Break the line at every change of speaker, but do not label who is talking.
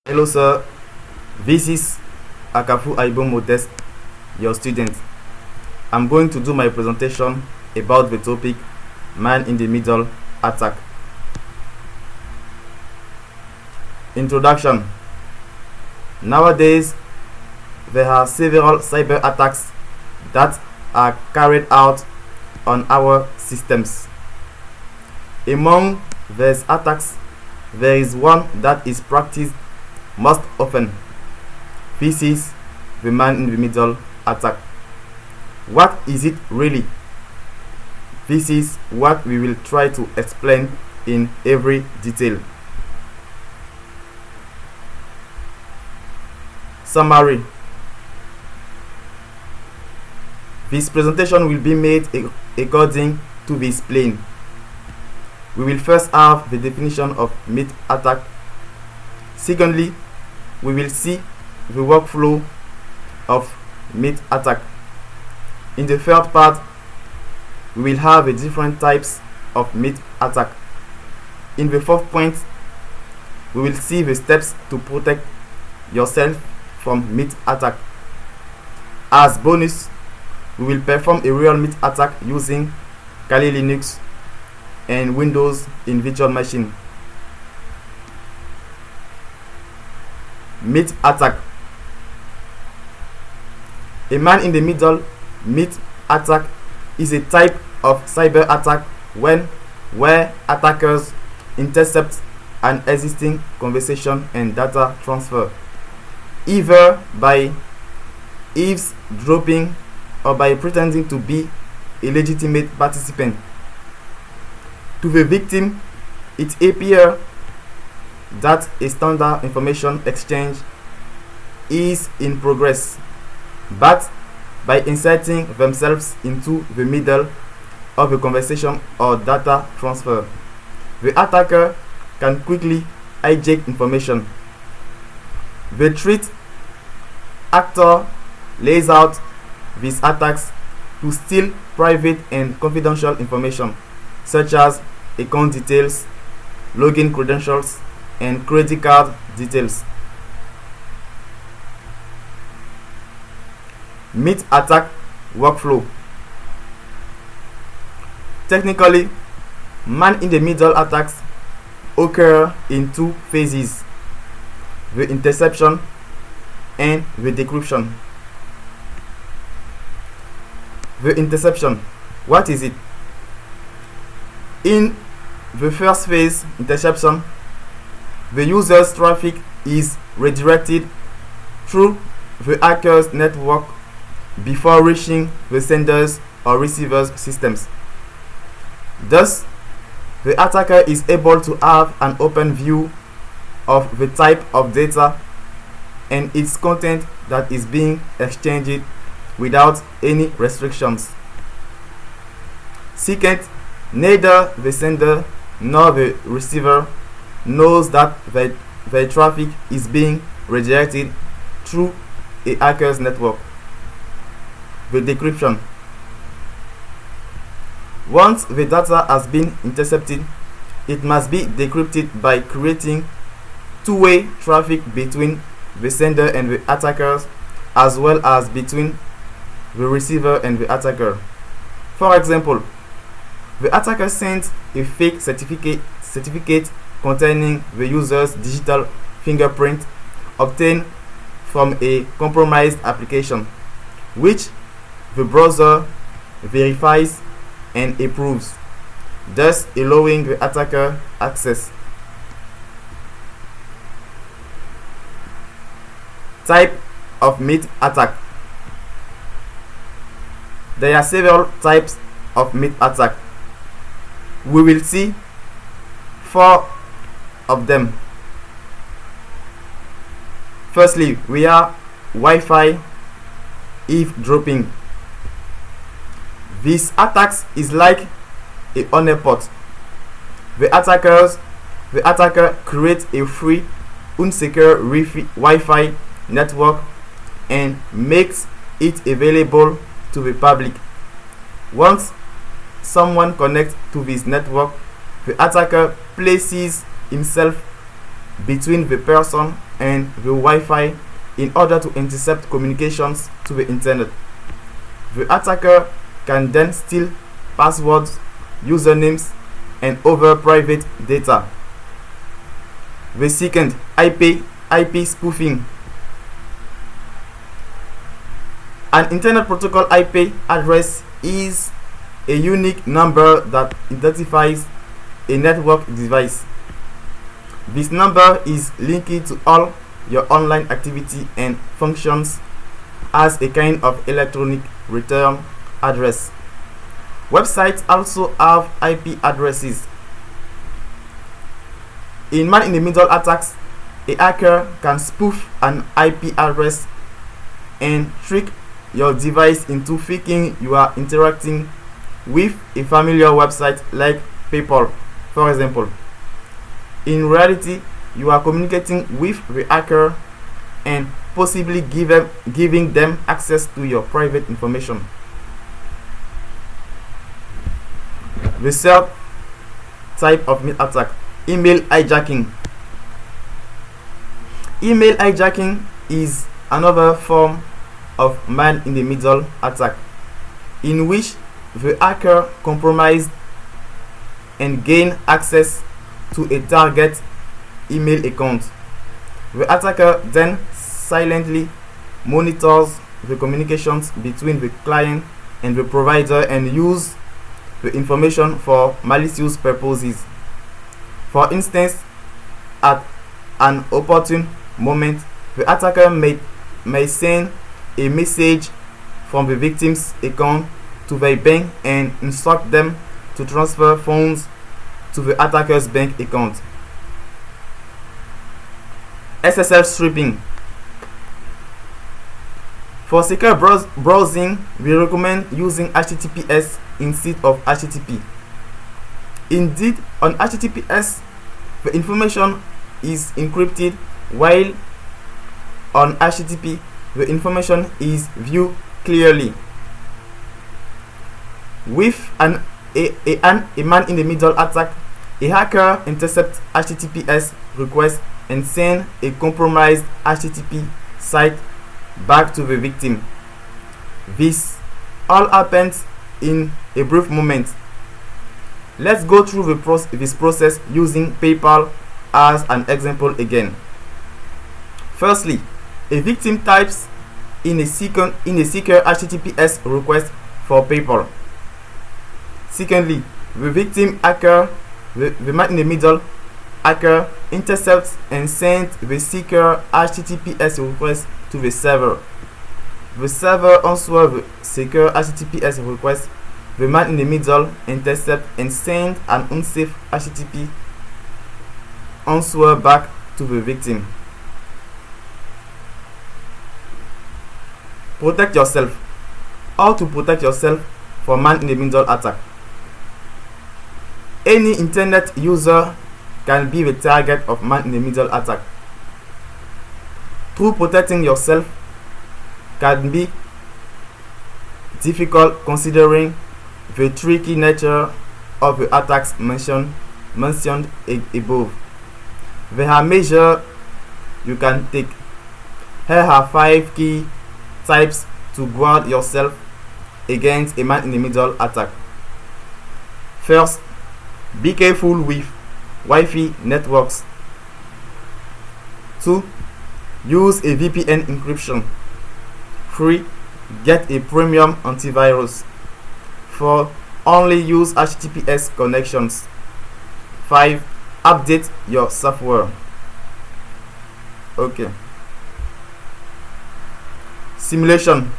Hello sir, this is Akafu Aibo Modest, your student. I'm going to do my presentation about the topic Man in the Middle Attack. Introduction. Nowadays, there are several cyber attacks that are carried out on our systems. Among these attacks, there is one that is practiced most often. This is the man in the middle attack. What is it really? This is what we will try to explain in every detail. Summary. This presentation will be made according to this plan. We will first have the definition of MITM attack. Secondly, we will see the workflow of MITM attack. In the third part, we will have the different types of MITM attack. In the fourth point, we will see the steps to protect yourself from MITM attack. As bonus, we will perform a real MITM attack using Kali Linux and Windows in virtual machine. MITM attack. A man in the middle MITM attack is a type of cyber attack where attackers intercept an existing conversation and data transfer, either by eavesdropping or by pretending to be a legitimate participant. To the victim, it appears that a standard information exchange is in progress, but by inserting themselves into the middle of the conversation or data transfer, the attacker can quickly hijack information. The threat actor lays out these attacks to steal private and confidential information such as account details, login credentials, and credit card details. MITM attack workflow. Technically, man in the middle attacks occur in two phases: the interception and the decryption. The interception, what is it? In the first phase, interception, the user's traffic is redirected through the hacker's network before reaching the sender's or receiver's systems. Thus, the attacker is able to have an open view of the type of data and its content that is being exchanged without any restrictions. Second, neither the sender nor the receiver knows that their traffic is being redirected through a hacker's network. The decryption. Once the data has been intercepted, it must be decrypted by creating two-way traffic between the sender and the attackers, as well as between the receiver and the attacker. For example, the attacker sends a fake certificate containing the user's digital fingerprint obtained from a compromised application, which the browser verifies and approves, thus allowing the attacker access. Type of MITM attack. There are several types of MITM attack. We will see four of them. Firstly, we have Wi-Fi eavesdropping. This attacks is like a honeypot. The attacker creates a free, unsecure Wi-Fi network and makes it available to the public. Once someone connects to this network, the attacker places himself between the person and the Wi-Fi in order to intercept communications to the internet. The attacker can then steal passwords, usernames, and other private data. The second, IP spoofing. An Internet Protocol IP address is a unique number that identifies a network device. This number is linked to all your online activity and functions as a kind of electronic return address. Websites also have IP addresses. In man-in-the-middle attacks, a hacker can spoof an IP address and trick your device into thinking you are interacting with a familiar website like PayPal, for example. In reality, you are communicating with the hacker and possibly giving them access to your private information. The third type of attack, email hijacking. Email hijacking is another form of man-in-the-middle attack in which the hacker compromised and gained access to a target email account. The attacker then silently monitors the communications between the client and the provider and uses the information for malicious purposes. For instance, at an opportune moment, the attacker may send a message from the victim's account to their bank and instruct them to transfer funds to the attacker's bank account. SSL stripping. For secure browsing, we recommend using HTTPS instead of HTTP. Indeed, on HTTPS, the information is encrypted, while on HTTP, the information is viewed clearly. With a man-in-the-middle attack, a hacker intercepts HTTPS requests and sends a compromised HTTP site back to the victim. This all happens in a brief moment. Let's go through this process using PayPal as an example again. Firstly, a victim types in a secure HTTPS request for PayPal. Secondly, the victim hacker, the man-in-the-middle hacker, intercepts and sends the secure HTTPS request to the server. The server answers the secure HTTPS request. The man-in-the-middle intercepts and sends an unsafe HTTP answer back to the victim. Protect yourself. How to protect yourself from man-in-the-middle attack. Any internet user can be the target of man-in-the-middle attack. Through protecting yourself can be difficult considering the tricky nature of the attacks mentioned above. There are measures you can take. Here are 5 key types to guard yourself against a man-in-the-middle attack. First, be careful with Wi-Fi networks. 2. Use a VPN encryption. 3. Get a premium antivirus. 4. Only use HTTPS connections. 5. Update your software. Okay. Simulation.